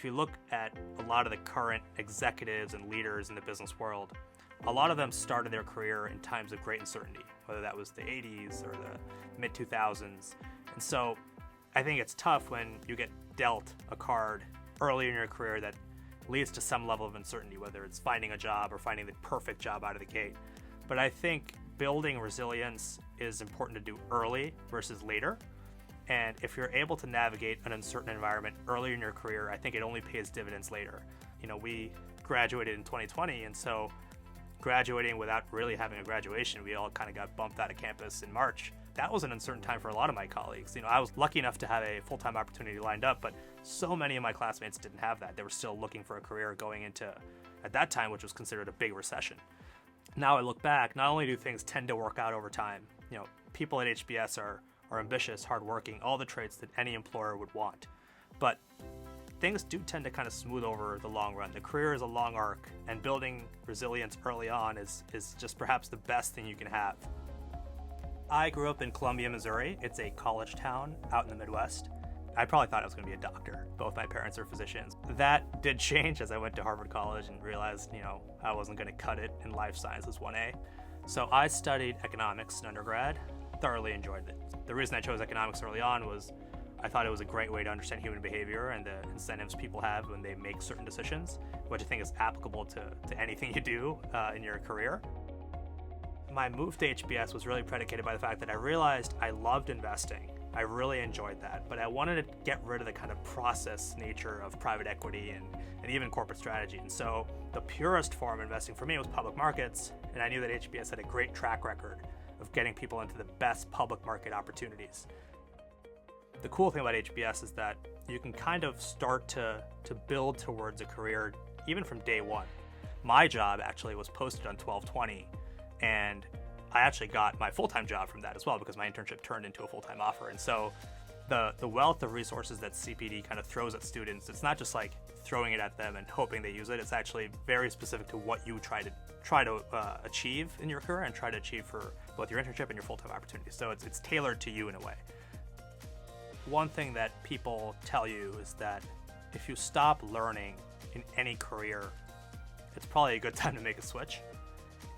if you look at a lot of the current executives and leaders in the business world, a lot of them started their career in times of great uncertainty, whether that was the 80s or the mid 2000s. And so I think it's tough when you get dealt a card early in your career that leads to some level of uncertainty, whether it's finding a job or finding the perfect job out of the gate. But I think building resilience is important to do early versus later. And if you're able to navigate an uncertain environment early in your career, I think it only pays dividends later. We graduated in 2020, and so graduating without really having a graduation, we all kind of got bumped out of campus in March. That was an uncertain time for a lot of my colleagues. I was lucky enough to have a full-time opportunity lined up, but so many of my classmates didn't have that. They were still looking for a career going into, at that time, which was considered a big recession. Now I look back, not only do things tend to work out over time, people at HBS are ambitious, hardworking, all the traits that any employer would want. But things do tend to kind of smooth over the long run. The career is a long arc, and building resilience early on is just perhaps the best thing you can have. I grew up in Columbia, Missouri. It's a college town out in the Midwest. I probably thought I was going to be a doctor. Both my parents are physicians. That did change as I went to Harvard College and realized, I wasn't going to cut it in life sciences 1A. So I studied economics in undergrad, thoroughly enjoyed it. The reason I chose economics early on was I thought it was a great way to understand human behavior and the incentives people have when they make certain decisions, which I think is applicable to anything you do in your career. My move to HBS was really predicated by the fact that I realized I loved investing. I really enjoyed that, but I wanted to get rid of the kind of process nature of private equity and even corporate strategy. And so the purest form of investing for me was public markets, and I knew that HBS had a great track record of getting people into the best public market opportunities. The cool thing about HBS is that you can kind of start to build towards a career even from day one. My job actually was posted on 12/20, and I actually got my full-time job from that as well because my internship turned into a full-time offer. And so the wealth of resources that CPD kind of throws at students, it's not just like throwing it at them and hoping they use it. It's actually very specific to what you try to achieve in your career and try to achieve for both your internship and your full-time opportunities. So it's tailored to you in a way. One thing that people tell you is that if you stop learning in any career, it's probably a good time to make a switch.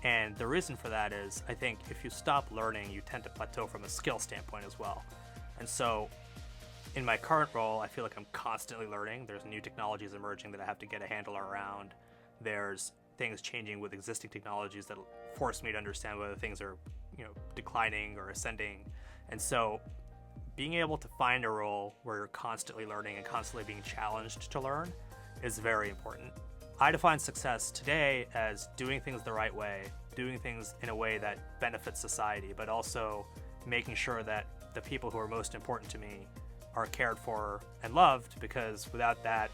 And the reason for that is, I think if you stop learning, you tend to plateau from a skill standpoint as well. And so in my current role, I feel like I'm constantly learning. There's new technologies emerging that I have to get a handle around. There's things changing with existing technologies that force me to understand whether things are, declining or ascending. And so being able to find a role where you're constantly learning and constantly being challenged to learn is very important. I define success today as doing things the right way, doing things in a way that benefits society, but also making sure that the people who are most important to me are cared for and loved, because without that,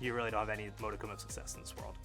you really don't have any modicum of success in this world.